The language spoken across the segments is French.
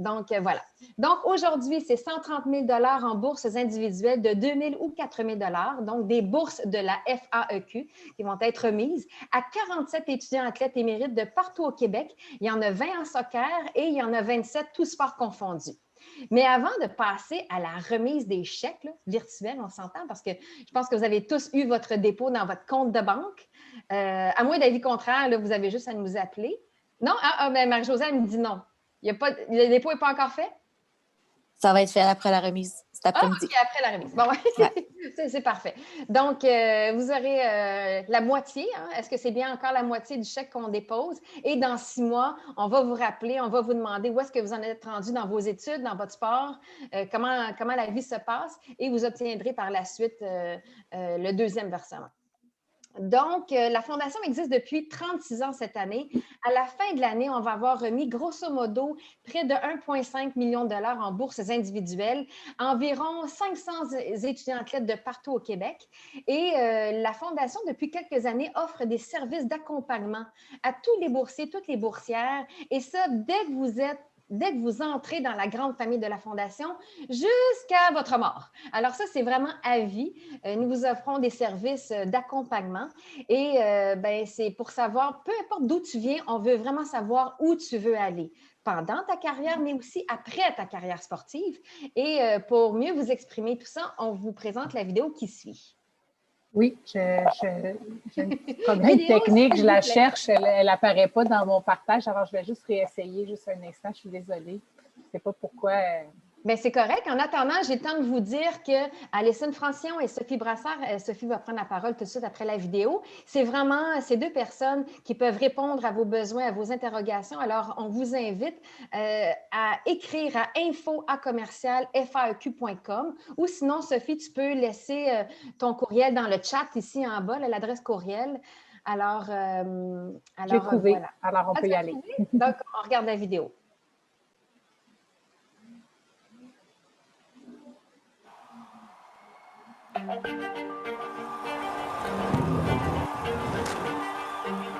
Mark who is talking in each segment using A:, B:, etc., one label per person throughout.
A: Donc, voilà. Donc, aujourd'hui, c'est 130 000 en bourses individuelles de 2 000 ou 4 000 donc des bourses de la FAEQ qui vont être remises à 47 étudiants athlètes émérites de partout au Québec. Il y en a 20 en soccer et il y en a 27, tous sports confondus. Mais avant de passer à la remise des chèques là, virtuels, on s'entend, parce que je pense que vous avez tous eu votre dépôt dans votre compte de banque. À moins d'avis contraire, là, vous avez juste à nous appeler. Non? Ben Marie-Josée, elle me dit non. Le dépôt n'est pas encore fait?
B: Ça va être fait après la remise cet après-midi.
A: OK, après la remise. Bon, ouais. C'est parfait. Donc, vous aurez la moitié. Hein? Est-ce que c'est bien encore la moitié du chèque qu'on dépose? Et dans 6 mois, on va vous rappeler, on va vous demander où est-ce que vous en êtes rendu dans vos études, dans votre sport, comment la vie se passe, et vous obtiendrez par la suite le deuxième versement. Donc, la Fondation existe depuis 36 ans cette année. À la fin de l'année, on va avoir remis grosso modo près de 1,5 million de dollars en bourses individuelles, environ 500 étudiants athlètes de partout au Québec. Et la Fondation, depuis quelques années, offre des services d'accompagnement à tous les boursiers, toutes les boursières. Et ça, dès que vous entrez dans la grande famille de la Fondation, jusqu'à votre mort. Alors ça, c'est vraiment à vie. Nous vous offrons des services d'accompagnement et c'est pour savoir, peu importe d'où tu viens, on veut vraiment savoir où tu veux aller pendant ta carrière, mais aussi après ta carrière sportive. Et pour mieux vous exprimer tout ça, on vous présente la vidéo qui suit.
C: Oui, j'ai un petit problème technique, je la cherche, elle n'apparaît pas dans mon partage, alors je vais juste réessayer juste un instant, je suis désolée. Je ne sais pas pourquoi.
A: Bien, c'est correct. En attendant, j'ai le temps de vous dire que Alison Francion et Sophie Brassard, Sophie va prendre la parole tout de suite après la vidéo. C'est vraiment ces deux personnes qui peuvent répondre à vos besoins, à vos interrogations. Alors, on vous invite à écrire à info@faeq.com ou sinon, Sophie, tu peux laisser ton courriel dans le chat ici en bas, l'adresse courriel. Alors,
C: j'ai trouvé.
A: Voilà.
C: Alors, on peut y aller.
A: Donc, on regarde la vidéo.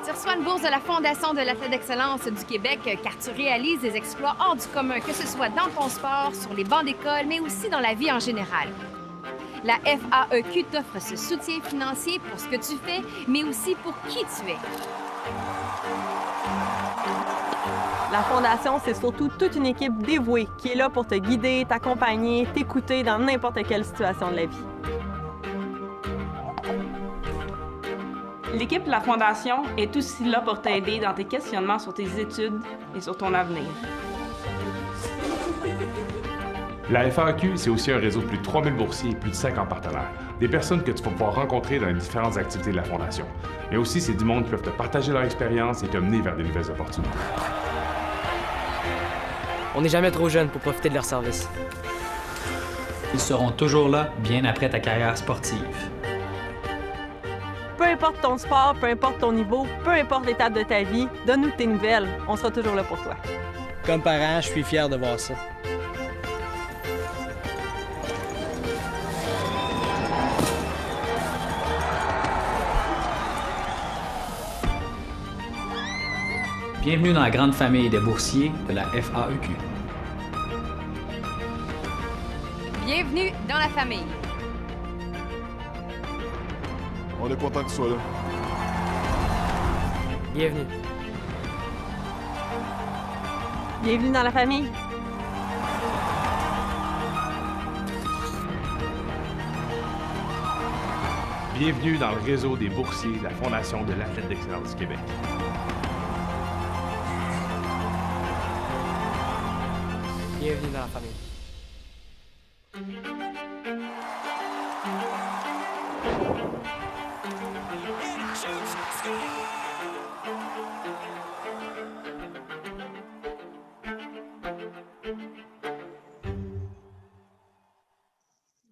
A: Tu reçois une bourse de la Fondation de l'athlète d'excellence du Québec car tu réalises des exploits hors du commun, que ce soit dans ton sport, sur les bancs d'école, mais aussi dans la vie en général. La FAEQ t'offre ce soutien financier pour ce que tu fais, mais aussi pour qui tu es.
D: La Fondation, c'est surtout toute une équipe dévouée qui est là pour te guider, t'accompagner, t'écouter dans n'importe quelle situation de la vie.
E: L'équipe de la Fondation est aussi là pour t'aider dans tes questionnements sur tes études et sur ton avenir.
F: La FAEQ, c'est aussi un réseau de plus de 3000 boursiers et plus de 50 partenaires. Des personnes que tu vas pouvoir rencontrer dans les différentes activités de la Fondation. Mais aussi, c'est du monde qui peuvent te partager leur expérience et te mener vers de nouvelles opportunités.
G: On n'est jamais trop jeune pour profiter de leurs services.
H: Ils seront toujours là, bien après ta carrière sportive.
D: Peu importe ton sport, peu importe ton niveau, peu importe l'étape de ta vie, donne-nous tes nouvelles. On sera toujours là pour toi.
G: Comme parent, je suis fier de voir ça.
H: Bienvenue dans la grande famille des boursiers de la FAEQ.
A: Bienvenue dans la famille.
I: On est content que tu sois là.
G: Bienvenue.
D: Bienvenue dans la famille.
F: Bienvenue dans le réseau des boursiers de la Fondation de l'athlète d'excellence du Québec.
G: Bienvenue dans la famille.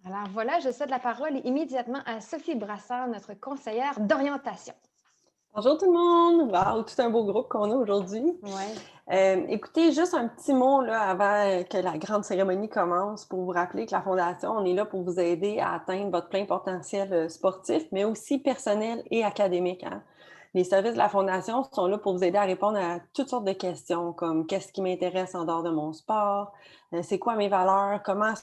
A: Alors voilà, je cède la parole immédiatement à Sophie Brassard, notre conseillère d'orientation.
J: Bonjour tout le monde! Wow, tout un beau groupe qu'on a aujourd'hui.
A: Ouais.
J: Écoutez, juste un petit mot là, avant que la grande cérémonie commence pour vous rappeler que la Fondation, on est là pour vous aider à atteindre votre plein potentiel sportif, mais aussi personnel et académique. Hein? Les services de la Fondation sont là pour vous aider à répondre à toutes sortes de questions, comme qu'est-ce qui m'intéresse en dehors de mon sport, c'est quoi mes valeurs, comment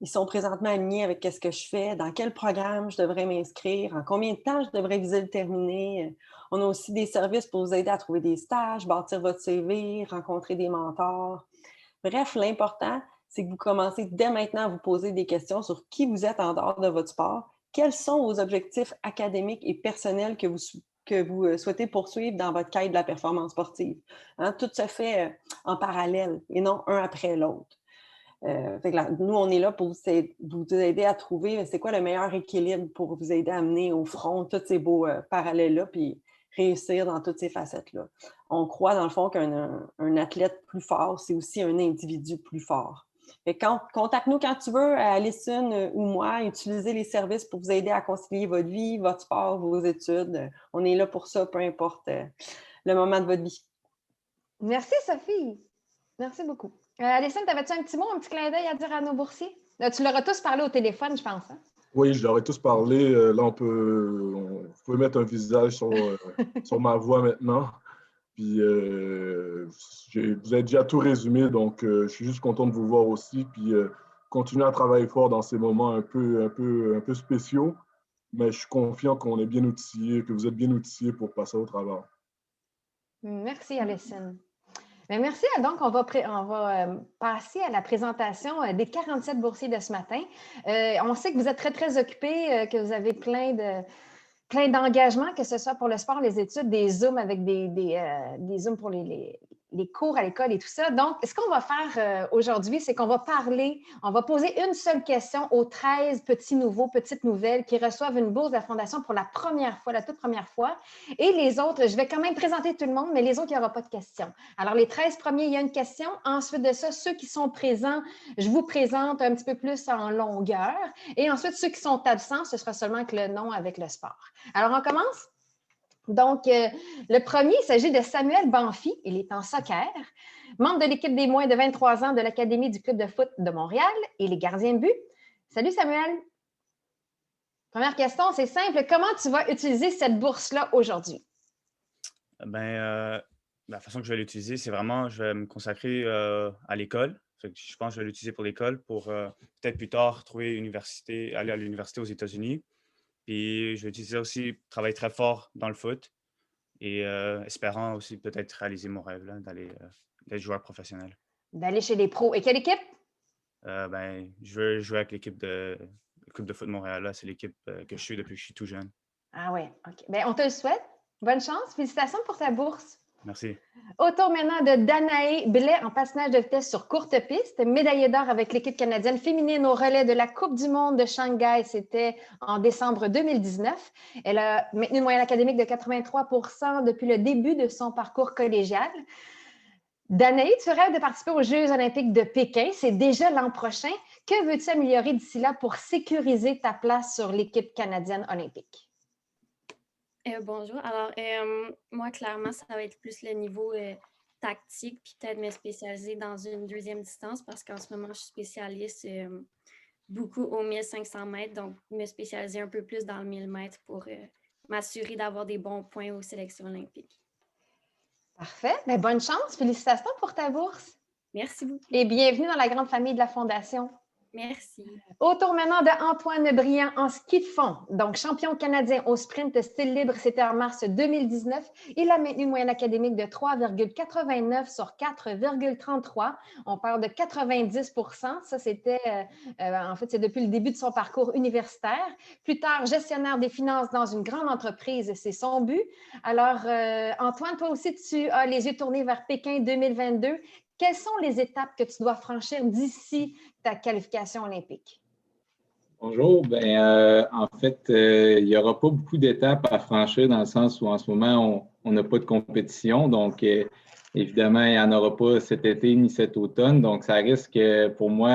J: ils sont présentement alignés avec ce que je fais, dans quel programme je devrais m'inscrire, en combien de temps je devrais viser le terminer. On a aussi des services pour vous aider à trouver des stages, bâtir votre CV, rencontrer des mentors. Bref, l'important, c'est que vous commencez dès maintenant à vous poser des questions sur qui vous êtes en dehors de votre sport, quels sont vos objectifs académiques et personnels que vous souhaitez poursuivre dans votre quête de la performance sportive. Hein, tout se fait en parallèle et non un après l'autre. Nous, on est là pour vous aider à trouver c'est quoi le meilleur équilibre pour vous aider à mener au front tous ces beaux parallèles-là puis réussir dans toutes ces facettes-là. On croit, dans le fond, qu'un athlète plus fort, c'est aussi un individu plus fort. Contacte-nous quand tu veux, Alison ou moi, utilisez les services pour vous aider à concilier votre vie, votre sport, vos études. On est là pour ça, peu importe le moment de votre vie.
A: Merci, Sophie. Merci beaucoup. Alison, t'avais-tu un petit mot, un petit clin d'œil à dire à nos boursiers? Tu leur as tous parlé au téléphone, je pense. Hein?
I: Oui, je leur ai tous parlé. Là, vous pouvez mettre un visage sur ma voix maintenant. Puis, vous avez déjà tout résumé, donc je suis juste content de vous voir aussi. Puis, continuez à travailler fort dans ces moments un peu spéciaux. Mais je suis confiant qu'on est bien outillés, que vous êtes bien outillés pour passer au travers.
A: Merci, Alison. Bien, merci. Donc, on va passer à la présentation des 47 boursiers de ce matin. On sait que vous êtes très, très occupés, que vous avez plein d'engagements, que ce soit pour le sport, les études, des Zooms avec des Zooms pour les cours à l'école et tout ça. Donc, ce qu'on va faire aujourd'hui, c'est qu'on va poser une seule question aux 13 petits nouveaux, petites nouvelles qui reçoivent une bourse de la Fondation pour la première fois, la toute première fois. Et les autres, je vais quand même présenter tout le monde, mais les autres, il n'y aura pas de questions. Alors, les 13 premiers, il y a une question. Ensuite de ça, ceux qui sont présents, je vous présente un petit peu plus en longueur. Et ensuite, ceux qui sont absents, ce sera seulement que le nom avec le sport. Alors, on commence? Donc, le premier, il s'agit de Samuel Banfi. Il est en soccer, membre de l'équipe des moins de 23 ans de l'Académie du club de foot de Montréal. Il est gardien de but. Salut, Samuel. Première question, c'est simple. Comment tu vas utiliser cette bourse-là aujourd'hui?
K: La façon que je vais l'utiliser, c'est vraiment, je vais me consacrer à l'école. Je pense que je vais l'utiliser pour l'école, pour peut-être plus tard aller à l'université aux États-Unis. Puis je vais utiliser aussi, travailler très fort dans le foot et espérant aussi peut-être réaliser mon rêve là, d'être joueur professionnel. D'aller
A: chez les pros. Et quelle équipe?
K: Je veux jouer avec l'équipe de foot de Montréal. Là. C'est l'équipe que je suis depuis que je suis tout jeune.
A: Ah oui, OK. Bien, on te le souhaite. Bonne chance. Félicitations pour ta bourse.
K: Merci.
A: Au tour maintenant de Danae Blais en patinage de vitesse sur courte piste, médaillée d'or avec l'équipe canadienne féminine au relais de la Coupe du monde de Shanghai. C'était en décembre 2019. Elle a maintenu une moyenne académique de 83 % depuis le début de son parcours collégial. Danae, tu rêves de participer aux Jeux olympiques de Pékin. C'est déjà l'an prochain. Que veux-tu améliorer d'ici là pour sécuriser ta place sur l'équipe canadienne olympique?
L: Bonjour. Alors, moi, clairement, ça va être plus le niveau tactique, puis peut-être me spécialiser dans une deuxième distance parce qu'en ce moment, je suis spécialiste beaucoup aux 1500 mètres, donc me spécialiser un peu plus dans le 1000 mètres pour m'assurer d'avoir des bons points aux sélections olympiques.
A: Parfait. Bien, bonne chance. Félicitations pour ta bourse.
L: Merci beaucoup.
A: Et bienvenue dans la grande famille de la Fondation.
L: Merci.
A: Au tour maintenant d'Antoine Briand en ski de fond. Donc, champion canadien au sprint style libre, c'était en mars 2019. Il a maintenu une moyenne académique de 3,89 sur 4,33. On parle de 90 %. Ça, c'était, en fait, c'est depuis le début de son parcours universitaire. Plus tard, gestionnaire des finances dans une grande entreprise, c'est son but. Alors, Antoine, toi aussi, tu as les yeux tournés vers Pékin 2022. Quelles sont les étapes que tu dois franchir d'ici ta qualification olympique?
M: Bonjour. En fait, il n'y aura pas beaucoup d'étapes à franchir dans le sens où en ce moment, on n'a pas de compétition. Donc, évidemment, il n'y en aura pas cet été ni cet automne. Donc, ça risque pour moi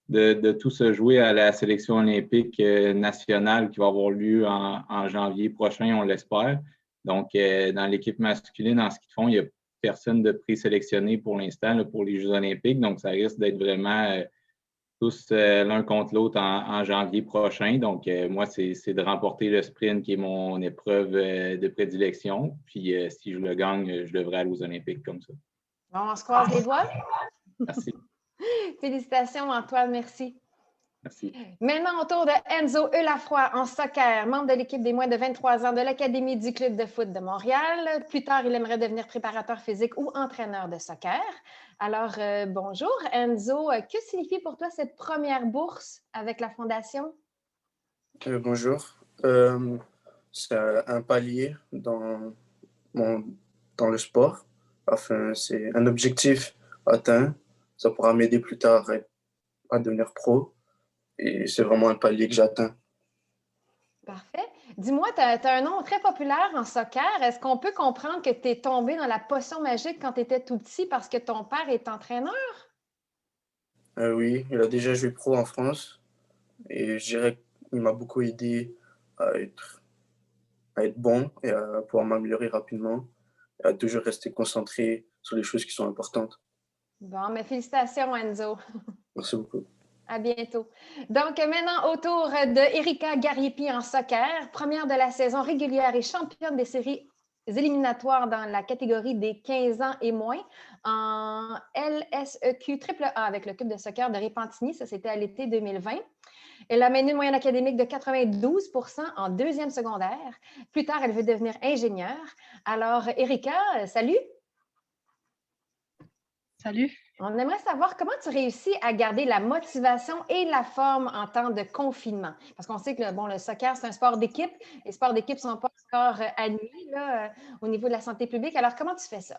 M: de tout se jouer à la sélection olympique nationale qui va avoir lieu en janvier prochain, on l'espère. Donc, dans l'équipe masculine en ski de fond, il y a personne de présélectionné pour l'instant pour les Jeux olympiques. Donc, ça risque d'être vraiment tous l'un contre l'autre en janvier prochain. Donc, moi, c'est de remporter le sprint qui est mon épreuve de prédilection. Puis, si je le gagne, je devrais aller aux Olympiques comme ça.
A: Bon, on se croise les doigts.
M: Merci.
A: Félicitations, Antoine. Merci.
M: Merci.
A: Maintenant, au tour de Enzo Eulafroy en soccer, membre de l'équipe des moins de 23 ans de l'Académie du Club de foot de Montréal. Plus tard, il aimerait devenir préparateur physique ou entraîneur de soccer. Alors, bonjour, Enzo. Que signifie pour toi cette première bourse avec la Fondation?
N: Bonjour. C'est un palier dans le sport. Enfin, c'est un objectif atteint. Ça pourra m'aider plus tard à devenir pro. Et c'est vraiment un palier que j'atteins.
A: Parfait. Dis-moi, tu as un nom très populaire en soccer. Est-ce qu'on peut comprendre que tu es tombé dans la potion magique quand tu étais tout petit parce que ton père est entraîneur?
N: Oui, il a déjà joué pro en France. Et je dirais qu'il m'a beaucoup aidé à être bon et à pouvoir m'améliorer rapidement. Et à toujours rester concentré sur les choses qui sont importantes.
A: Bon, mais félicitations, Enzo.
N: Merci beaucoup.
A: À bientôt. Donc, maintenant, au tour de Erika Gariepi en soccer, première de la saison régulière et championne des séries éliminatoires dans la catégorie des 15 ans et moins en LSEQ AAA avec le club de soccer de Repentigny. Ça, c'était à l'été 2020. Elle a mené une moyenne académique de 92 % en deuxième secondaire. Plus tard, elle veut devenir ingénieure. Alors, Erika, salut.
O: Salut.
A: On aimerait savoir comment tu réussis à garder la motivation et la forme en temps de confinement. Parce qu'on sait que le soccer, c'est un sport d'équipe. Les sports d'équipe ne sont pas encore admis au niveau de la santé publique. Alors, comment tu fais ça?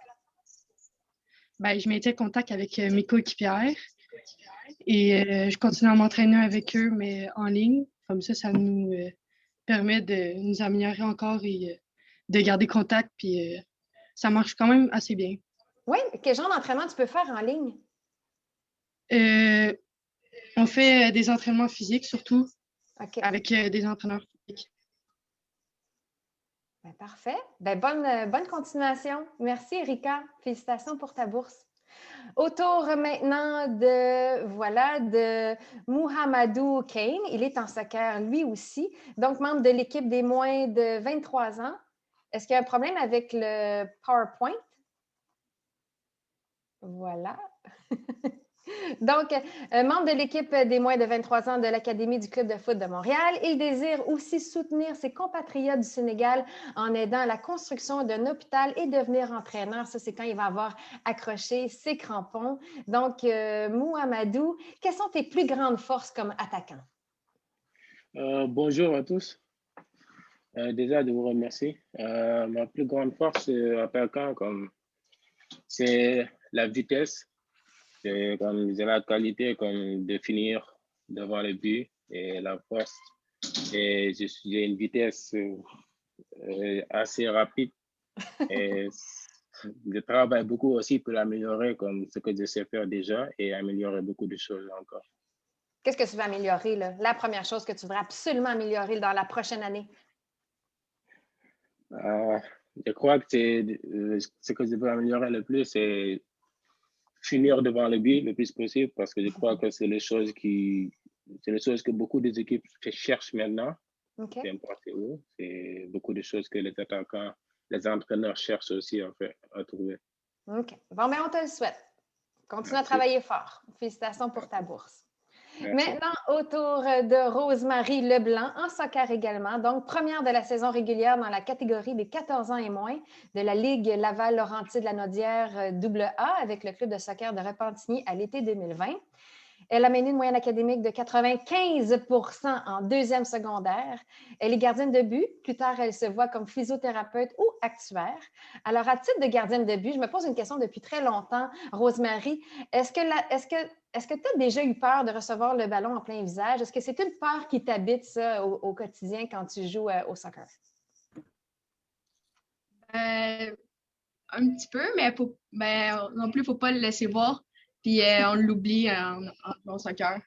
O: Ben, je mettais en contact avec mes coéquipières et je continue à m'entraîner avec eux, mais en ligne. Comme ça nous permet de nous améliorer encore et de garder contact. Puis ça marche quand même assez bien.
A: Oui, quel genre d'entraînement tu peux faire en ligne?
O: On fait des entraînements physiques surtout, avec des entraîneurs physiques.
A: Ben, parfait. Ben, bonne continuation. Merci, Erika. Félicitations pour ta bourse. Autour maintenant de Mouhamadou Kane. Il est en soccer lui aussi, donc membre de l'équipe des moins de 23 ans. Est-ce qu'il y a un problème avec le PowerPoint? Voilà. Donc, membre de l'équipe des moins de 23 ans de l'Académie du Club de foot de Montréal, il désire aussi soutenir ses compatriotes du Sénégal en aidant à la construction d'un hôpital et devenir entraîneur. Ça, c'est quand il va avoir accroché ses crampons. Donc, Mouhamadou, quelles sont tes plus grandes forces comme attaquant?
P: Bonjour à tous. Déjà, de vous remercier. Ma plus grande force attaquant, c'est la vitesse. J'ai la qualité de finir devant le but et la force. Et j'ai une vitesse assez rapide. Et je travaille beaucoup aussi pour l'améliorer comme ce que je sais faire déjà et améliorer beaucoup de choses encore.
A: Qu'est-ce que tu veux améliorer, là? La première chose que tu voudrais absolument améliorer dans la prochaine année?
P: Je crois que ce que je veux améliorer le plus, c'est finir devant le but le plus possible parce que je crois que c'est les choses que beaucoup des équipes cherchent maintenant.
A: Okay.
P: C'est important où. C'est beaucoup de choses que les attaquants, les entraîneurs cherchent aussi à trouver.
A: OK. Bon, mais on te le souhaite. Continue à travailler fort. Félicitations pour ta bourse.
P: Merci.
A: Maintenant, autour de Rosemary Leblanc, en soccer également, donc première de la saison régulière dans la catégorie des 14 ans et moins de la Ligue Laval-Laurentides-Lanaudière AA avec le club de soccer de Repentigny à l'été 2020. Elle a mené une moyenne académique de 95 % en deuxième secondaire. Elle est gardienne de but. Plus tard, elle se voit comme physiothérapeute ou actuaire. Alors, à titre de gardienne de but, je me pose une question depuis très longtemps, Rosemary. Est-ce que tu as déjà eu peur de recevoir le ballon en plein visage? Est-ce que c'est une peur qui t'habite, ça, au quotidien quand tu joues au soccer?
O: Un petit peu, mais non plus, il ne faut pas le laisser voir. Puis on l'oublie en soccer.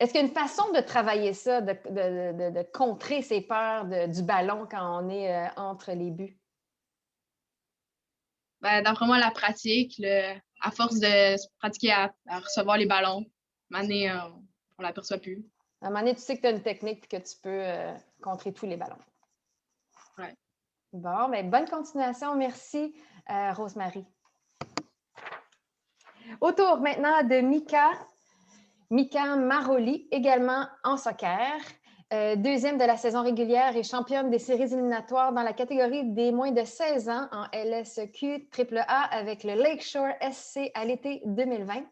A: Est-ce qu'il y a une façon de travailler ça, de contrer ces peurs du ballon quand on est entre les buts?
O: D'après moi, la pratique, à force de se pratiquer à recevoir les ballons, maintenant, on l'aperçoit plus.
A: À un moment donné, tu sais que tu as une technique et que tu peux contrer tous les ballons.
O: Ouais.
A: Bon, mais bonne continuation. Merci, Rosemary. Au tour maintenant de Mika. Mika Maroli, également en soccer. Deuxième de la saison régulière et championne des séries éliminatoires dans la catégorie des moins de 16 ans en LSQ AAA avec le Lakeshore SC à l'été 2020.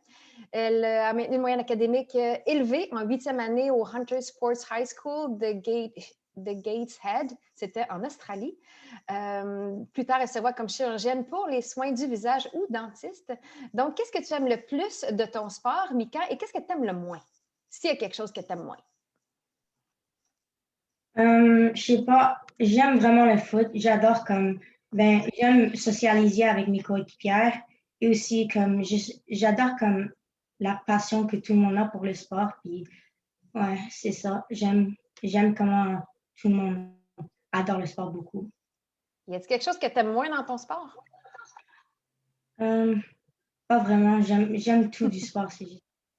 A: Elle a maintenu une moyenne académique élevée en 8e année au Hunter Sports High School de Gateshead. C'était en Australie. Plus tard, elle se voit comme chirurgienne pour les soins du visage ou dentiste. Donc, qu'est-ce que tu aimes le plus de ton sport, Mika, et qu'est-ce que tu aimes le moins? S'il y a quelque chose que tu aimes moins.
Q: Je sais pas, j'aime vraiment le foot. J'adore j'aime socialiser avec mes coéquipières et aussi j'adore comme la passion que tout le monde a pour le sport. Puis, ouais, c'est ça. J'aime comment tout le monde adore le sport beaucoup.
A: Y a-t-il quelque chose que tu aimes moins dans ton sport?
Q: Pas vraiment. J'aime tout du sport.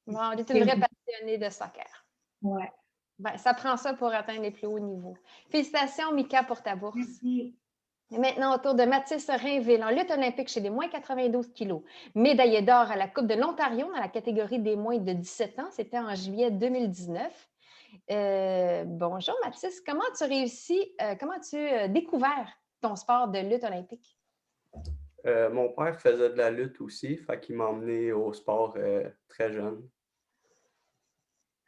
A: Bon, tu es une vraie passionnée de soccer.
Q: Ouais.
A: Ben, ça prend ça pour atteindre les plus hauts niveaux. Félicitations, Mika, pour ta bourse.
Q: Merci.
A: Et maintenant, au tour de Mathis Rainville, en lutte olympique chez les moins 92 kilos. Médaillé d'or à la Coupe de l'Ontario dans la catégorie des moins de 17 ans. C'était en juillet 2019. Bonjour, Mathis. Comment tu as découvert ton sport de lutte olympique?
R: Mon père faisait de la lutte aussi, fait qu'il m'a emmené au sport très jeune.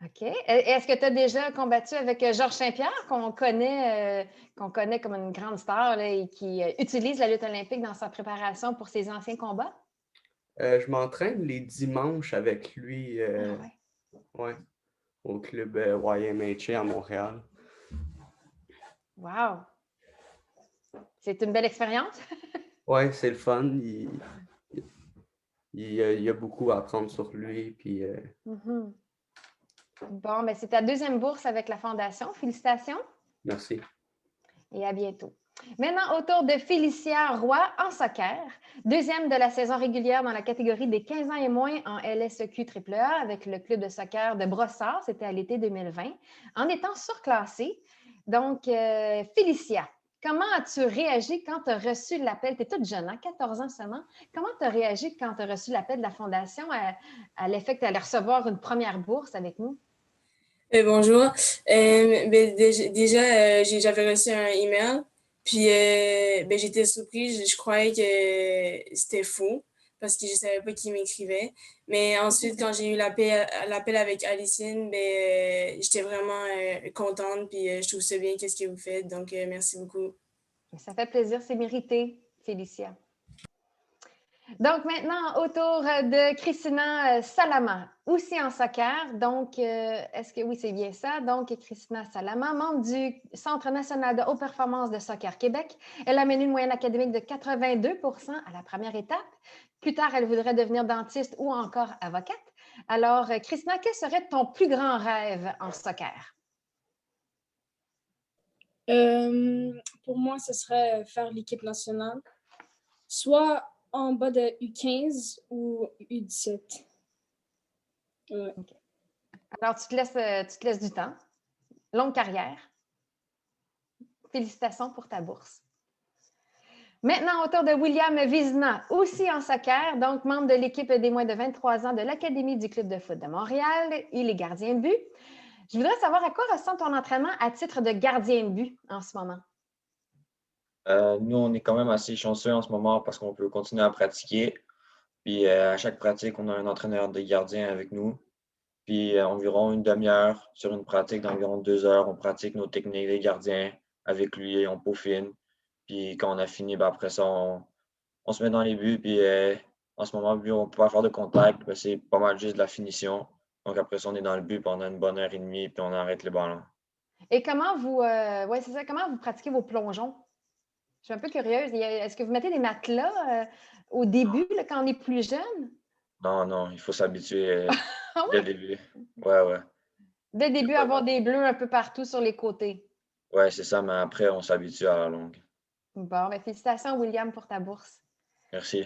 A: OK. Est-ce que tu as déjà combattu avec Georges Saint-Pierre, qu'on connaît comme une grande star là, et qui utilise la lutte olympique dans sa préparation pour ses anciens combats?
R: Je m'entraîne les dimanches avec lui ouais, au club YMHA à Montréal.
A: Wow! C'est une belle expérience?
R: Oui, c'est le fun. Il y a beaucoup à apprendre sur lui. Puis,
A: Mm-hmm. Bon, ben, c'est ta deuxième bourse avec la Fondation. Félicitations.
R: Merci.
A: Et à bientôt. Maintenant, au tour de Félicia Roy en soccer. Deuxième de la saison régulière dans la catégorie des 15 ans et moins en LSEQ AAA avec le club de soccer de Brossard. C'était à l'été 2020. En étant surclassée. Donc, Félicia, comment as-tu réagi quand tu as reçu l'appel? Tu es toute jeune, hein? 14 ans seulement. Comment tu as réagi quand tu as reçu l'appel de la Fondation à l'effet que tu allais recevoir une première bourse avec nous?
S: Bonjour. Déjà, j'avais reçu un email, puis j'étais surprise. Je croyais que c'était faux parce que je ne savais pas qui m'écrivait. Mais ensuite, quand j'ai eu l'appel avec Alicine, j'étais vraiment contente, puis je trouve ça bien qu'est-ce que vous faites. Donc, merci beaucoup.
A: Ça fait plaisir, c'est mérité, Félicia. Donc, maintenant, au tour de Christina Salama, aussi en soccer. Donc, est-ce que oui, c'est bien ça? Donc, Christina Salama, membre du Centre national de haute performance de Soccer Québec. Elle a mené une moyenne académique de 82 à la première étape. Plus tard, elle voudrait devenir dentiste ou encore avocate. Alors, Christina, quel serait ton plus grand rêve en soccer?
T: Pour moi, ce serait faire l'équipe nationale, soit en bas de U15 ou U17. Ouais.
A: Okay. Alors, tu te laisses du temps. Longue carrière. Félicitations pour ta bourse. Maintenant, autour de William Vizina, aussi en soccer, donc membre de l'équipe des moins de 23 ans de l'Académie du Club de foot de Montréal. Il est gardien de but. Je voudrais savoir à quoi ressemble ton entraînement à titre de gardien de but en ce moment?
U: Nous, on est quand même assez chanceux en ce moment parce qu'on peut continuer à pratiquer. Puis à chaque pratique, on a un entraîneur de gardien avec nous. Puis environ une demi-heure sur une pratique d'environ 2 heures, on pratique nos techniques des gardiens avec lui, on peaufine. Puis quand on a fini, après ça, on se met dans les buts. Puis en ce moment, on ne peut pas faire de contact, c'est pas mal juste de la finition. Donc après ça, on est dans le but pendant une bonne heure et demie, puis on arrête les ballons.
A: Et comment comment vous pratiquez vos plongeons? Je suis un peu curieuse. Est-ce que vous mettez des matelas au début, là, quand on est plus jeune?
U: Non, il faut s'habituer dès le début. Ouais.
A: Dès le début, avoir des bleus un peu partout sur les côtés.
U: Ouais, c'est ça, mais après, on s'habitue à la longue.
A: Bon, félicitations, William, pour ta bourse.
U: Merci.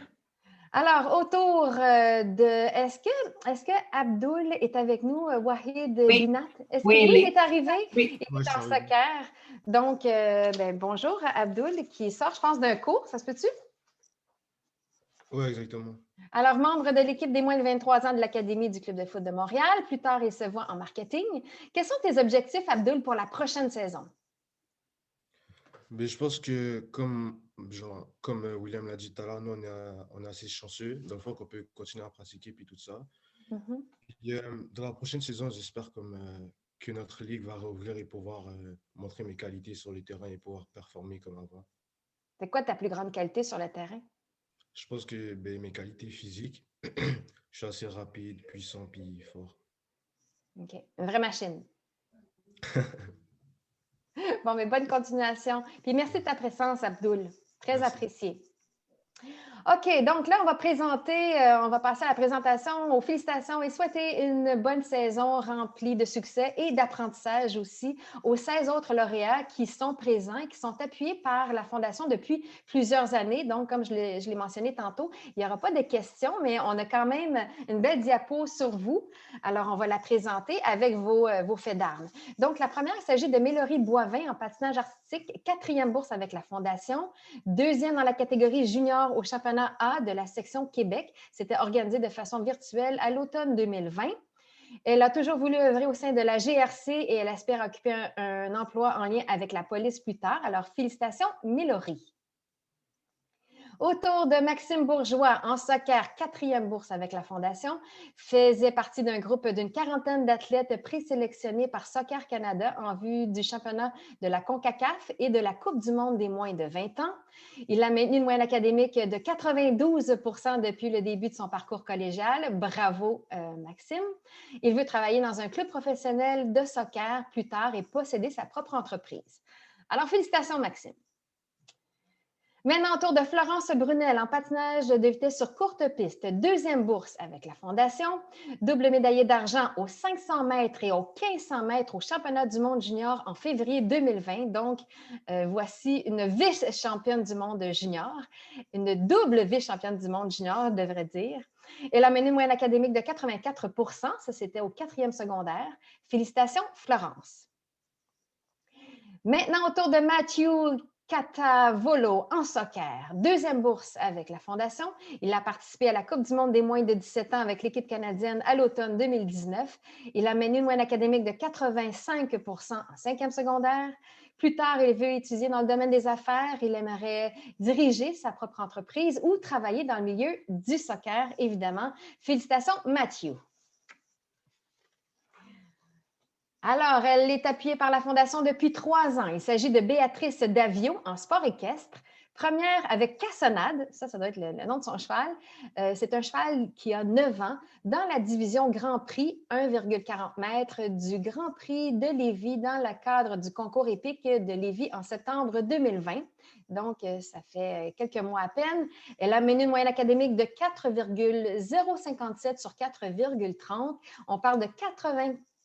A: Alors, autour est-ce que Abdoul est avec nous, Wahid Binat? Est-ce qu'il est arrivé?
B: Oui.
A: Il est en soccer. Donc, bonjour Abdoul, qui sort, je pense, d'un cours, ça se peut-tu?
B: Oui, exactement.
A: Alors, membre de l'équipe des moins de 23 ans de l'Académie du Club de foot de Montréal, plus tard, il se voit en marketing. Quels sont tes objectifs, Abdoul, pour la prochaine saison?
B: Mais je pense que, comme William l'a dit tout à l'heure, nous, on est assez chanceux, dans le fond, qu'on peut continuer à pratiquer et tout ça. Puis, dans la prochaine saison, j'espère que notre ligue va rouvrir et pouvoir montrer mes qualités sur le terrain et pouvoir performer comme avant.
A: C'est quoi ta plus grande qualité sur le terrain?
B: Je pense que mes qualités physiques, je suis assez rapide, puissant puis fort.
A: OK. Une vraie machine. Bon, mais bonne continuation. Puis merci de ta présence, Abdoul. Très apprécié. OK, donc là, on va passer à la présentation, aux félicitations et souhaiter une bonne saison remplie de succès et d'apprentissage aussi aux 16 autres lauréats qui sont présents et qui sont appuyés par la Fondation depuis plusieurs années. Donc, comme je l'ai mentionné tantôt, il n'y aura pas de questions, mais on a quand même une belle diapo sur vous. Alors, on va la présenter avec vos faits d'armes. Donc, la première, il s'agit de Mélanie Boivin en patinage artistique, 4e bourse avec la Fondation, 2e dans la catégorie junior au championnat A de la section Québec. C'était organisé de façon virtuelle à l'automne 2020. Elle a toujours voulu œuvrer au sein de la GRC et elle espère occuper un emploi en lien avec la police plus tard. Alors, félicitations, Mélanie. Autour de Maxime Bourgeois, en soccer, 4e bourse avec la Fondation, faisait partie d'un groupe d'une 40aine d'athlètes présélectionnés par Soccer Canada en vue du championnat de la CONCACAF et de la Coupe du monde des moins de 20 ans. Il a maintenu une moyenne académique de 92 % depuis le début de son parcours collégial. Bravo, Maxime. Il veut travailler dans un club professionnel de soccer plus tard et posséder sa propre entreprise. Alors, félicitations, Maxime. Maintenant, au tour de Florence Brunel en patinage de vitesse sur courte piste, 2e bourse avec la Fondation, double médaillée d'argent aux 500 mètres et aux 1500 mètres au championnat du monde junior en février 2020. Donc, voici une vice-championne du monde junior, une double vice-championne du monde junior, devrait dire. Elle a mené une moyenne académique de 84 %, ça c'était au 4e secondaire. Félicitations, Florence. Maintenant, au tour de Matthew Catavolo en soccer, 2e bourse avec la Fondation. Il a participé à la Coupe du monde des moins de 17 ans avec l'équipe canadienne à l'automne 2019. Il a mené une moyenne académique de 85 % en 5e secondaire. Plus tard, il veut étudier dans le domaine des affaires. Il aimerait diriger sa propre entreprise ou travailler dans le milieu du soccer, évidemment. Félicitations, Matthew. Alors, elle est appuyée par la Fondation depuis 3 ans. Il s'agit de Béatrice Davio en sport équestre. Première avec Cassonade, ça doit être le nom de son cheval. C'est un cheval qui a 9 ans dans la division Grand Prix 1,40 mètres du Grand Prix de Lévis dans le cadre du concours épique de Lévis en septembre 2020. Donc, ça fait quelques mois à peine. Elle a mené une moyenne académique de 4,057 sur 4,30. On parle de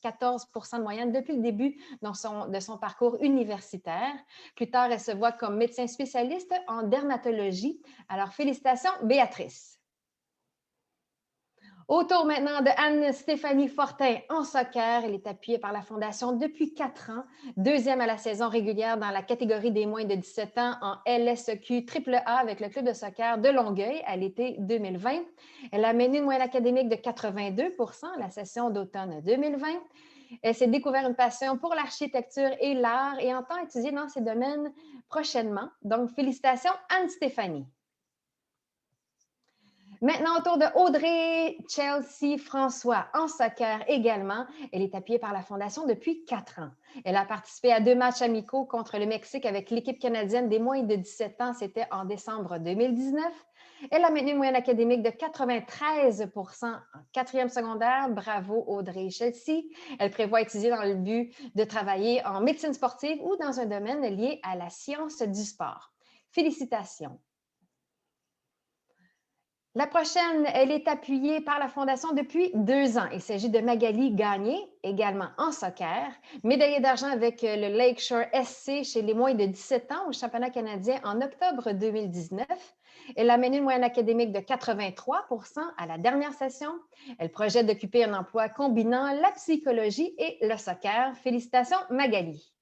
A: 14 % de moyenne depuis le début de son parcours universitaire. Plus tard, elle se voit comme médecin spécialiste en dermatologie. Alors, félicitations, Béatrice. Au tour maintenant de Anne-Stéphanie Fortin en soccer. Elle est appuyée par la Fondation depuis 4 ans. 2e à la saison régulière dans la catégorie des moins de 17 ans en LSEQ AAA avec le club de soccer de Longueuil à l'été 2020. Elle a mené une moyenne académique de 82 % à la session d'automne 2020. Elle s'est découvert une passion pour l'architecture et l'art et entend étudier dans ces domaines prochainement. Donc, félicitations, Anne-Stéphanie. Maintenant, au tour de Audrey Chelsea François en soccer également. Elle est appuyée par la Fondation depuis 4 ans. Elle a participé à 2 matchs amicaux contre le Mexique avec l'équipe canadienne des moins de 17 ans. C'était en décembre 2019. Elle a mené une moyenne académique de 93 % en 4e secondaire. Bravo, Audrey Chelsea. Elle prévoit étudier dans le but de travailler en médecine sportive ou dans un domaine lié à la science du sport. Félicitations. La prochaine, elle est appuyée par la Fondation depuis 2 ans. Il s'agit de Magali Gagné, également en soccer, médaillée d'argent avec le Lakeshore SC chez les moins de 17 ans au championnat canadien en octobre 2019. Elle a mené une moyenne académique de 83 % à la dernière session. Elle projette d'occuper un emploi combinant la psychologie et le soccer. Félicitations, Magali.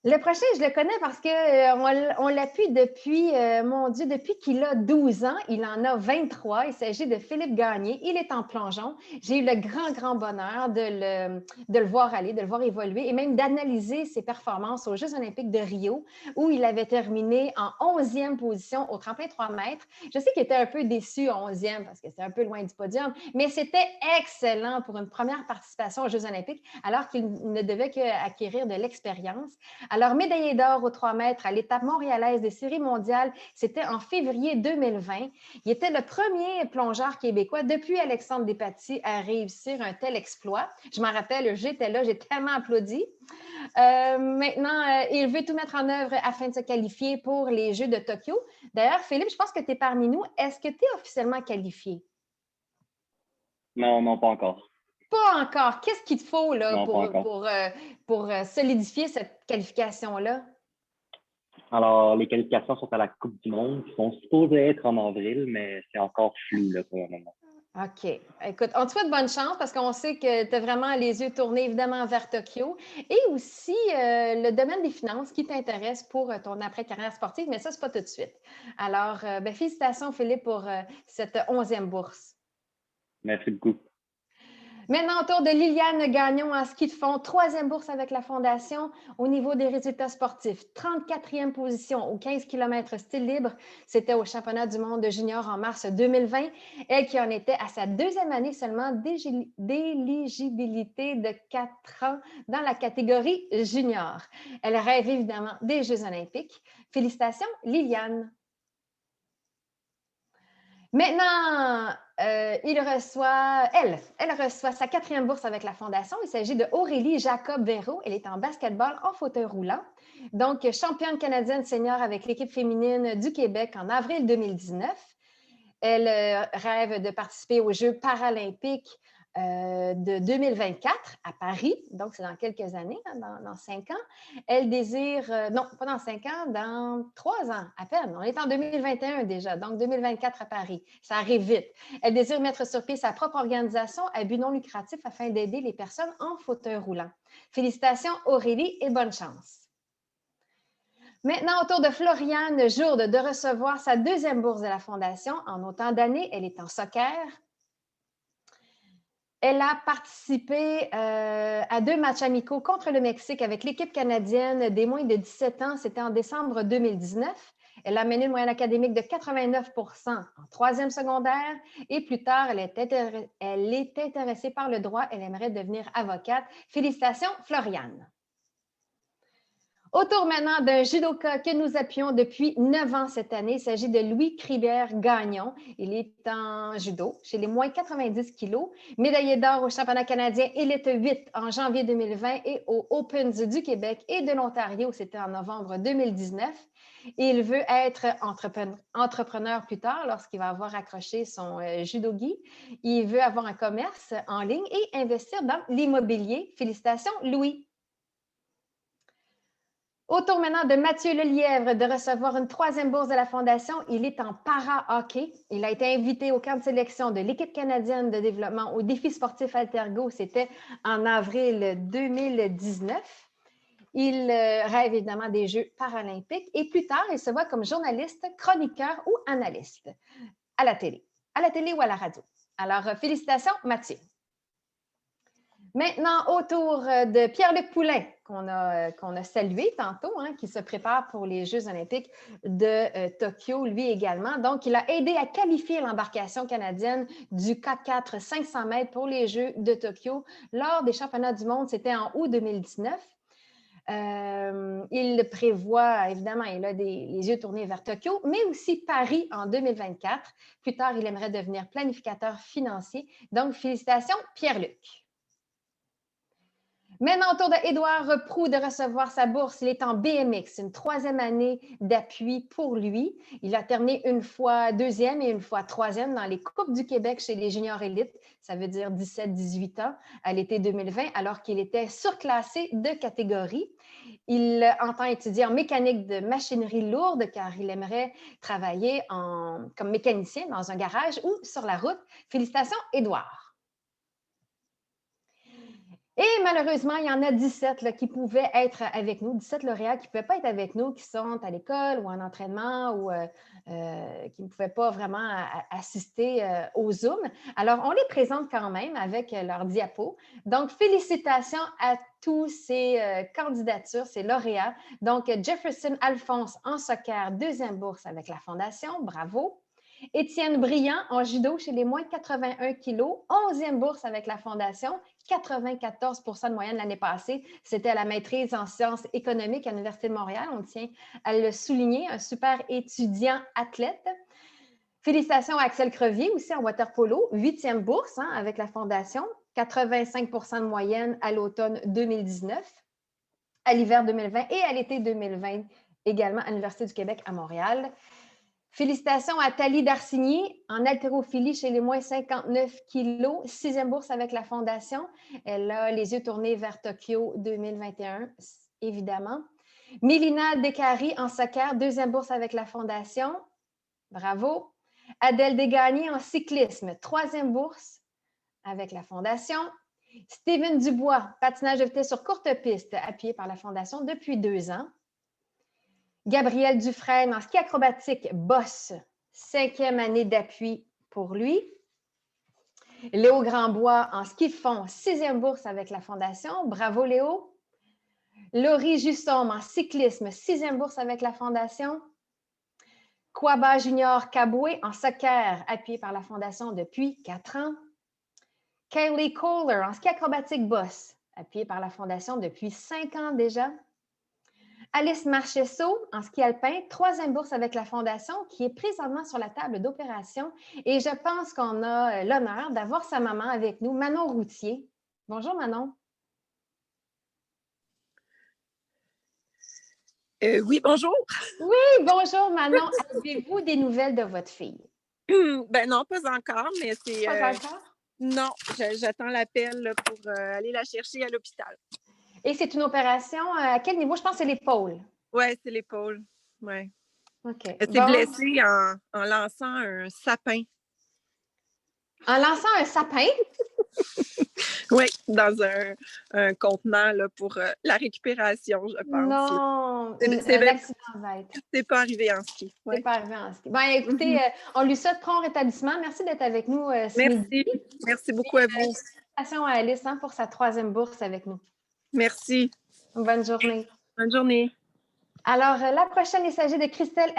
A: Le prochain, je le connais parce qu'on l'appuie depuis, mon Dieu, depuis qu'il a 12 ans. Il en a 23. Il s'agit de Philippe Gagné. Il est en plongeon. J'ai eu le grand bonheur de le voir aller, de le voir évoluer et même d'analyser ses performances aux Jeux olympiques de Rio où il avait terminé en 11e position au tremplin 3 mètres. Je sais qu'il était un peu déçu en 11e parce que c'était un peu loin du podium, mais c'était excellent pour une première participation aux Jeux olympiques alors qu'il ne devait qu'acquérir de l'expérience. Alors, médaillé d'or aux 3 mètres à l'étape montréalaise des séries mondiales, c'était en février 2020. Il était le premier plongeur québécois depuis Alexandre Despatie à réussir un tel exploit. Je m'en rappelle, j'étais là, j'ai tellement applaudi. Maintenant, il veut tout mettre en œuvre afin de se qualifier pour les Jeux de Tokyo. D'ailleurs, Philippe, je pense que tu es parmi nous. Est-ce que tu es officiellement qualifié?
C: Non, pas encore.
A: Pas encore. Qu'est-ce qu'il te faut là,
C: Non,
A: pour solidifier cette qualification-là?
C: Alors, les qualifications sont à la Coupe du Monde, qui sont supposées être en avril, mais c'est encore flou là, pour le moment.
A: OK. Écoute, on te souhaite bonne chance parce qu'on sait que tu as vraiment les yeux tournés évidemment vers Tokyo et aussi le domaine des finances qui t'intéresse pour ton après-carrière sportive, mais ça, c'est pas tout de suite. Alors, félicitations Philippe pour cette 11e bourse.
C: Merci beaucoup.
A: Maintenant, au tour de Liliane Gagnon en ski de fond, 3e bourse avec la Fondation au niveau des résultats sportifs. 34e position aux 15 km style libre. C'était au championnat du monde junior en mars 2020. Elle qui en était à sa 2e année seulement d'éligibilité de 4 ans dans la catégorie junior. Elle rêve évidemment des Jeux olympiques. Félicitations, Liliane. Maintenant, elle reçoit sa 4e bourse avec la Fondation. Il s'agit de Aurélie Jacob-Véro. Elle est en basketball en fauteuil roulant. Donc, championne canadienne senior avec l'équipe féminine du Québec en avril 2019. Elle rêve de participer aux Jeux paralympiques de 2024 à Paris. Donc, c'est dans quelques années, dans 5 ans. Elle désire, non, pas dans 5 ans, dans 3 ans à peine. On est en 2021 déjà, donc 2024 à Paris. Ça arrive vite. Elle désire mettre sur pied sa propre organisation à but non lucratif afin d'aider les personnes en fauteuil roulant. Félicitations Aurélie et bonne chance. Maintenant, au tour de Floriane Jourde de recevoir sa 2e bourse de la Fondation. En autant d'années, elle est en soccer. Elle a participé à 2 matchs amicaux contre le Mexique avec l'équipe canadienne des moins de 17 ans. C'était en décembre 2019. Elle a mené une moyenne académique de 89 % en 3e secondaire. Et plus tard, elle est intéressée par le droit. Elle aimerait devenir avocate. Félicitations, Floriane. Autour maintenant d'un judoka que nous appuyons depuis 9 ans cette année. Il s'agit de Louis Cribert-Gagnon. Il est en judo chez les moins 90 kilos. Médaillé d'or au championnat canadien Élite 8 en janvier 2020 et aux Opens du Québec et de l'Ontario. C'était en novembre 2019. Il veut être entrepreneur plus tard lorsqu'il va avoir accroché son judo-gi. Il veut avoir un commerce en ligne et investir dans l'immobilier. Félicitations, Louis. Autour maintenant de Mathieu Lelièvre de recevoir une 3e bourse de la Fondation. Il est en para-hockey. Il a été invité au camp de sélection de l'équipe canadienne de développement au défi sportif Altergo. C'était en avril 2019. Il rêve évidemment des Jeux paralympiques et plus tard, il se voit comme journaliste, chroniqueur ou analyste à la télé ou à la radio. Alors, félicitations, Mathieu. Maintenant, autour de Pierre-Luc Poulin, qu'on a salué tantôt, qui se prépare pour les Jeux olympiques de Tokyo, lui également. Donc, il a aidé à qualifier l'embarcation canadienne du 4x4 500 mètres pour les Jeux de Tokyo lors des championnats du monde. C'était en août 2019. Il prévoit, évidemment, il a les yeux tournés vers Tokyo, mais aussi Paris en 2024. Plus tard, il aimerait devenir planificateur financier. Donc, félicitations, Pierre-Luc. Maintenant, au tour d'Édouard Proulx de recevoir sa bourse. Il est en BMX, une 3e année d'appui pour lui. Il a terminé une fois 2e et une fois 3e dans les Coupes du Québec chez les juniors élites. Ça veut dire 17-18 ans à l'été 2020, alors qu'il était surclassé de catégorie. Il entend étudier en mécanique de machinerie lourde car il aimerait travailler comme mécanicien dans un garage ou sur la route. Félicitations, Édouard. Et malheureusement, il y en a 17 là, qui pouvaient être avec nous, 17 lauréats qui ne pouvaient pas être avec nous, qui sont à l'école ou en entraînement ou qui ne pouvaient pas vraiment assister au Zoom. Alors, on les présente quand même avec leur diapo. Donc, félicitations à tous ces candidatures, ces lauréats. Donc, Jefferson Alphonse en soccer, 2e bourse avec la Fondation. Bravo. Étienne Briand en judo chez les moins de 81 kilos, 11e bourse avec la Fondation, 94 de moyenne l'année passée. C'était à la maîtrise en sciences économiques à l'Université de Montréal. On tient à le souligner, un super étudiant athlète. Félicitations à Axel Crevier aussi en water-polo, 8e bourse avec la Fondation, 85 de moyenne à l'automne 2019, à l'hiver 2020 et à l'été 2020 également à l'Université du Québec à Montréal. Félicitations à Thalie Darcigny en haltérophilie chez les moins 59 kilos, 6e bourse avec la Fondation. Elle a les yeux tournés vers Tokyo 2021, évidemment. Mélina Descaries en soccer, 2e bourse avec la Fondation. Bravo. Adèle Desgagnés en cyclisme, 3e bourse avec la Fondation. Steven Dubois, patinage de vitesse sur courte piste, appuyé par la Fondation depuis 2 ans. Gabriel Dufresne en ski acrobatique, boss, 5e année d'appui pour lui. Léo Grandbois en ski de fond, 6e bourse avec la Fondation. Bravo Léo. Laurie Jusson en cyclisme, 6e bourse avec la Fondation. Kwaba Junior Kaboué en soccer, appuyé par la Fondation depuis 4 ans. Kaylee Kohler en ski acrobatique, boss, appuyé par la Fondation depuis 5 ans déjà. Alice Marchesso en ski alpin, 3e bourse avec la Fondation, qui est présentement sur la table d'opération. Et je pense qu'on a l'honneur d'avoir sa maman avec nous, Manon Routier. Bonjour Manon.
E: Oui, bonjour.
A: Oui, bonjour Manon. Avez-vous des nouvelles de votre fille?
E: Ben non, pas encore, mais c'est...
A: Pas encore?
E: Non, j'attends l'appel pour aller la chercher à l'hôpital.
A: Et c'est une opération à quel niveau? Je pense que c'est l'épaule.
E: Oui, c'est l'épaule. Ouais.
A: OK.
E: Elle s'est blessée en lançant un sapin.
A: En lançant un sapin?
E: Oui, dans un contenant là, pour la récupération, je pense.
A: Non,
E: c'est
A: un accident bête.
E: C'est pas arrivé en ski.
A: Ouais. C'est pas arrivé en ski. Bon, écoutez, on lui souhaite prompt rétablissement. Merci d'être avec nous ce midi.
E: Merci beaucoup à vous.
A: Félicitations à Alice pour sa 3e bourse avec nous.
E: Merci.
A: Bonne journée.
E: Bonne journée.
A: Alors, la prochaine, il s'agit de Christelle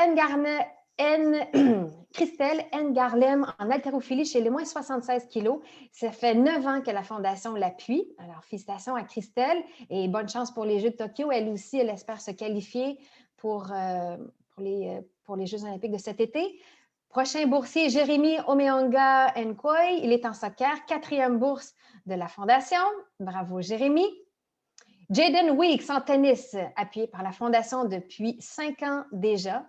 A: Ngarlem en haltérophilie chez les moins 76 kilos. Ça fait 9 ans que la Fondation l'appuie. Alors, félicitations à Christelle et bonne chance pour les Jeux de Tokyo. Elle aussi, elle espère se qualifier pour les Jeux olympiques de cet été. Prochain boursier, Jérémy Omeonga Nkoy. Il est en soccer, 4e bourse de la Fondation. Bravo, Jérémy. Jaden Weeks en tennis, appuyé par la Fondation depuis 5 ans déjà.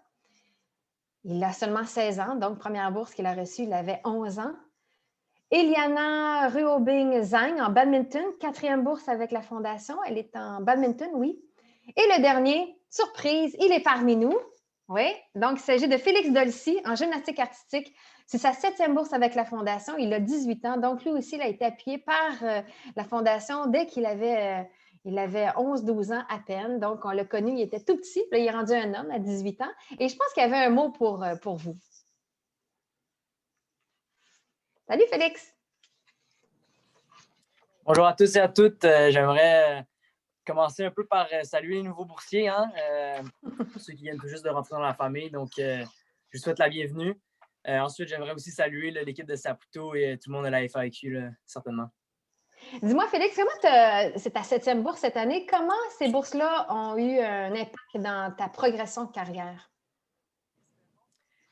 A: Il a seulement 16 ans, donc première bourse qu'il a reçue, il avait 11 ans. Eliana Ruobing Zhang en badminton, 4e bourse avec la Fondation. Elle est en badminton, oui. Et le dernier, surprise, il est parmi nous. Oui, donc il s'agit de Félix Dolcy en gymnastique artistique. C'est sa 7e bourse avec la Fondation. Il a 18 ans, donc lui aussi, il a été appuyé par la Fondation dès qu'il avait... Il avait 11-12 ans à peine, donc on l'a connu, il était tout petit. Là, il est rendu un homme à 18 ans. Et je pense qu'il y avait un mot pour vous. Salut, Félix!
V: Bonjour à tous et à toutes. J'aimerais commencer un peu par saluer les nouveaux boursiers, ceux qui viennent tout juste de rentrer dans la famille. Donc, je vous souhaite la bienvenue. Ensuite, j'aimerais aussi saluer l'équipe de Saputo et tout le monde de la FAQ, certainement.
A: Dis-moi, Félix, comment c'est ta 7e bourse cette année? Comment ces bourses-là ont eu un impact dans ta progression de carrière?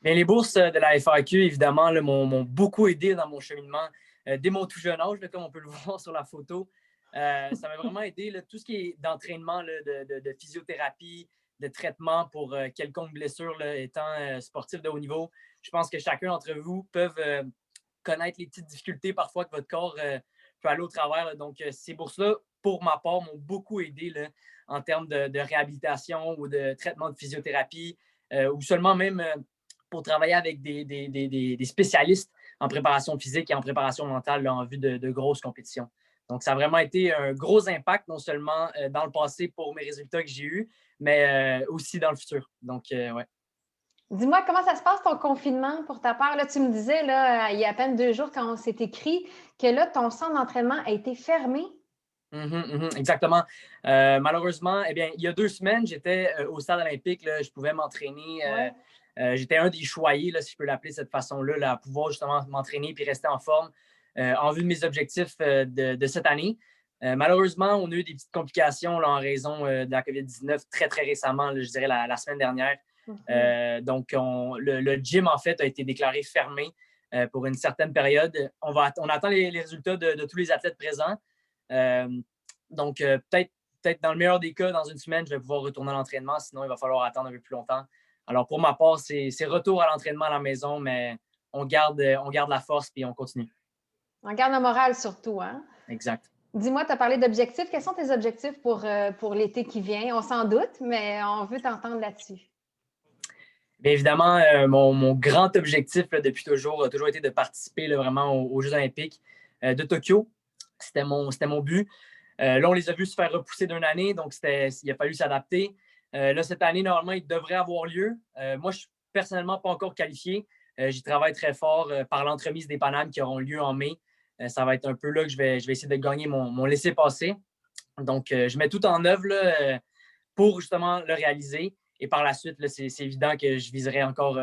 V: Bien, les bourses de la FAQ, évidemment, m'ont beaucoup aidé dans mon cheminement dès mon tout jeune âge, comme on peut le voir sur la photo. Ça m'a vraiment aidé, là, tout ce qui est d'entraînement, là, de physiothérapie, de traitement pour quelconque blessure, là, étant sportif de haut niveau. Je pense que chacun d'entre vous peut connaître les petites difficultés parfois que votre corps peut aller au travers, là. Donc, ces bourses-là, pour ma part, m'ont beaucoup aidé là, en termes de réhabilitation ou de traitement de physiothérapie ou seulement même pour travailler avec des spécialistes en préparation physique et en préparation mentale là, en vue de grosses compétitions. Donc, ça a vraiment été un gros impact, non seulement dans le passé pour mes résultats que j'ai eus, mais aussi dans le futur. Donc, ouais.
A: Dis-moi, comment ça se passe ton confinement pour ta part? Là, tu me disais, là, il y a à peine 2 jours quand on s'est écrit, que là, ton centre d'entraînement a été fermé.
V: Exactement. Malheureusement, eh bien, il y a 2 semaines, j'étais au stade olympique. Là, je pouvais m'entraîner. J'étais un des choyés, là, si je peux l'appeler de cette façon-là, là, à pouvoir justement m'entraîner et rester en forme en vue de mes objectifs de cette année. Malheureusement, on a eu des petites complications là, en raison de la COVID-19 très, très récemment, là, je dirais la semaine dernière. Donc, le gym, en fait, a été déclaré fermé pour une certaine période. On attend les résultats de tous les athlètes présents. Donc, peut-être dans le meilleur des cas, dans une semaine, je vais pouvoir retourner à l'entraînement. Sinon, il va falloir attendre un peu plus longtemps. Alors, pour ma part, c'est retour à l'entraînement à la maison, mais on garde la force et on continue.
A: On garde le moral surtout, hein?
V: Exact.
A: Dis-moi, tu as parlé d'objectifs. Quels sont tes objectifs pour l'été qui vient? On s'en doute, mais on veut t'entendre là-dessus.
V: Bien évidemment, mon grand objectif là, depuis toujours a toujours été de participer là, vraiment aux Jeux olympiques de Tokyo. C'était mon but. Là, on les a vus se faire repousser d'une année, donc il a fallu s'adapter. Là, cette année, normalement, il devrait avoir lieu. Moi, je ne suis personnellement pas encore qualifié. J'y travaille très fort par l'entremise des Panames qui auront lieu en mai. Ça va être un peu là que je vais essayer de gagner mon laissez-passer. Donc, je mets tout en œuvre là, pour justement le réaliser. Et par la suite, là, c'est évident que je viserai encore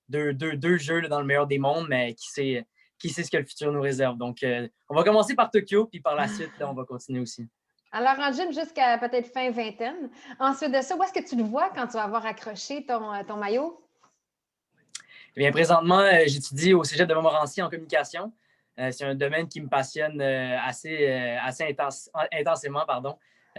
V: deux jeux là, dans le meilleur des mondes, mais qui sait ce que le futur nous réserve. Donc, on va commencer par Tokyo, puis par la suite, là, on va continuer aussi.
A: Alors, en gym jusqu'à peut-être fin vingtaine. Ensuite de ça, où est-ce que tu le vois quand tu vas avoir accroché ton maillot?
V: Eh bien, présentement, j'étudie au Cégep de Montmorency en communication. C'est un domaine qui me passionne assez intensément.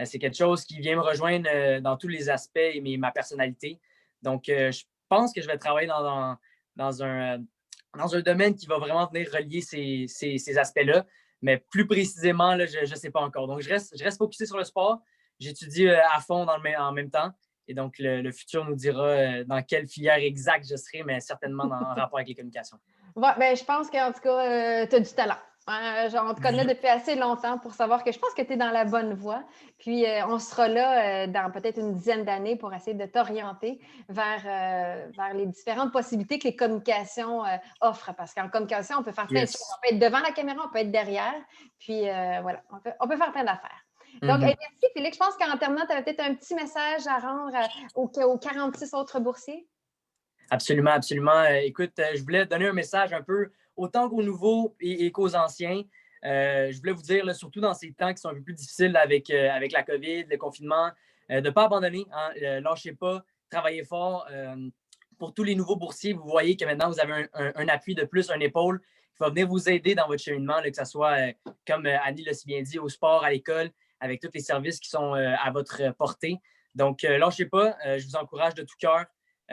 V: C'est quelque chose qui vient me rejoindre dans tous les aspects et ma personnalité. Donc, je pense que je vais travailler dans un domaine qui va vraiment venir relier ces aspects-là. Mais plus précisément, là, je ne sais pas encore. Donc, je reste focusé sur le sport. J'étudie à fond en même temps. Et donc, le futur nous dira dans quelle filière exacte je serai, mais certainement en rapport avec les communications.
A: Ouais, ben, je pense qu'en tout cas, tu as du talent. On te connaît depuis assez longtemps pour savoir que je pense que tu es dans la bonne voie. Puis, on sera là dans peut-être une dizaine d'années pour essayer de t'orienter vers les différentes possibilités que les communications offrent. Parce qu'en communication, on peut faire plein de choses. On peut être devant la caméra, on peut être derrière. Puis, voilà, on peut faire plein d'affaires. Donc, merci Félix. Je pense qu'en terminant, tu avais peut-être un petit message à rendre aux 46 autres boursiers.
V: Absolument, absolument. Écoute, je voulais donner un message un peu autant qu'aux nouveaux et qu'aux anciens. Je voulais vous dire, là, surtout dans ces temps qui sont un peu plus difficiles avec la COVID, le confinement, de ne pas abandonner. Hein, lâchez pas, travaillez fort. Pour tous les nouveaux boursiers, vous voyez que maintenant, vous avez un appui de plus, une épaule qui va venir vous aider dans votre cheminement, là, que ce soit, comme Annie l'a si bien dit, au sport, à l'école, avec tous les services qui sont à votre portée. Donc, lâchez pas. Je vous encourage de tout cœur.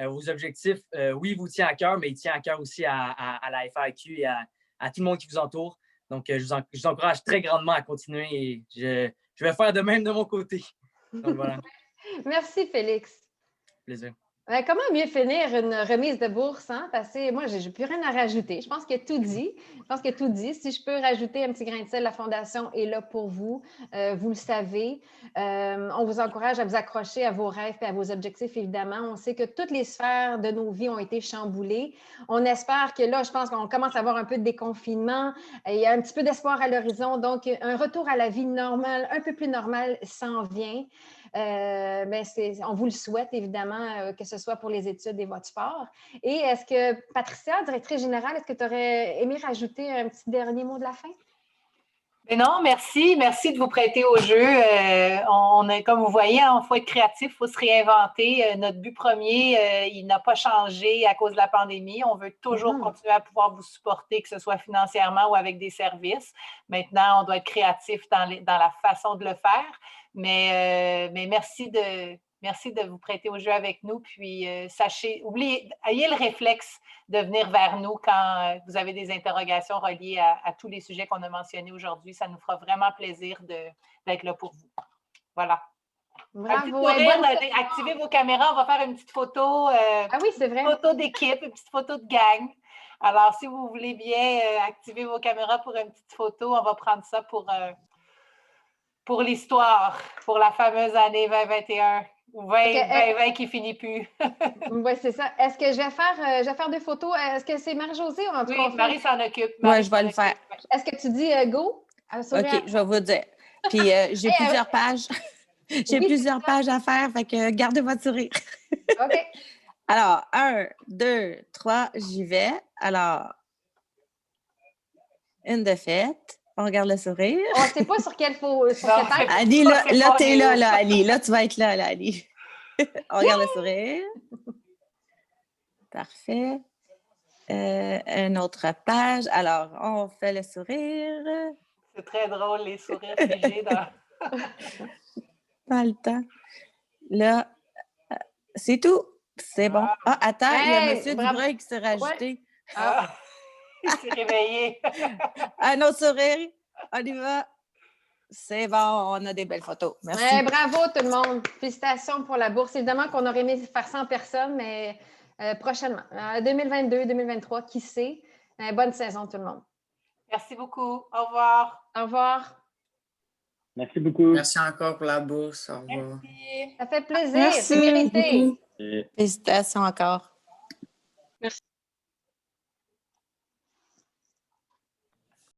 V: Vos objectifs, oui, vous tient à cœur, mais il tient à cœur aussi à la FAQ et à tout le monde qui vous entoure. Donc, je vous encourage très grandement à continuer et je vais faire de même de mon côté. Donc, voilà.
A: Merci, Félix.
V: Plaisir.
A: Comment mieux finir une remise de bourse? Hein? Parce que moi, je n'ai plus rien à rajouter. Je pense qu'il y a tout dit. Si je peux rajouter un petit grain de sel, la Fondation est là pour vous. Vous le savez. On vous encourage à vous accrocher à vos rêves et à vos objectifs, évidemment. On sait que toutes les sphères de nos vies ont été chamboulées. On espère que là, je pense qu'on commence à avoir un peu de déconfinement. Il y a un petit peu d'espoir à l'horizon. Donc, un retour à la vie normale, un peu plus normale, s'en vient. On vous le souhaite, évidemment, que ce soit pour les études et votre sport. Et est-ce que, Patricia, directrice générale, est-ce que tu aurais aimé rajouter un petit dernier mot de la fin?
D: Mais non, merci. Merci de vous prêter au jeu. Comme vous voyez, il faut être créatif, il faut se réinventer. Notre but premier, il n'a pas changé à cause de la pandémie. On veut toujours continuer à pouvoir vous supporter, que ce soit financièrement ou avec des services. Maintenant, on doit être créatif dans la façon de le faire. Mais merci de vous prêter au jeu avec nous. Puis, ayez le réflexe de venir vers nous quand vous avez des interrogations reliées à tous les sujets qu'on a mentionnés aujourd'hui. Ça nous fera vraiment plaisir d'être là pour vous. Voilà.
A: Bravo.
D: Activez vos caméras. On va faire une petite photo.
A: Ah oui, c'est vrai.
D: Une photo d'équipe, une petite photo de gang. Alors, si vous voulez bien activer vos caméras pour une petite photo, on va prendre ça pour l'histoire, pour la fameuse année 2021. Ou 2020 qui finit plus.
A: Oui, c'est ça. Est-ce que je vais faire des photos? Est-ce que c'est Marie-Josée ou en tout cas?
D: Oui, Marie s'en occupe.
H: Oui, je vais le faire.
A: Est-ce que tu dis go?
H: OK, je vais vous dire. Puis j'ai plusieurs pages. J'ai plusieurs pages à faire, fait que gardez votre sourire.
A: OK.
H: Alors, 1, 2, 3, j'y vais. Alors, une de faite. On regarde le sourire.
A: On ne sait pas sur quelle page.
H: Ali, là tu es là, Ali. Là, tu vas être là, Ali. On regarde le sourire. Parfait. Une autre page. Alors, on fait le sourire.
D: C'est très drôle, les sourires figés.
H: Pas le temps. Là, c'est tout. C'est bon. Ah, attends, il y a M. Dubreuil qui s'est rajouté.
D: Ouais. Il s'est réveillé.
H: Un autre sourire. On y va. C'est bon, on a des belles photos. Merci.
A: Ouais, bravo tout le monde. Félicitations pour la bourse. Évidemment qu'on aurait aimé faire ça en personne, mais prochainement. 2022, 2023, qui sait. Bonne saison tout le monde.
D: Merci beaucoup. Au revoir.
A: Au revoir.
C: Merci beaucoup.
G: Merci encore pour la bourse. Au revoir.
A: Merci. Ça fait plaisir.
H: Merci.
A: C'est mérité.
H: Félicitations encore.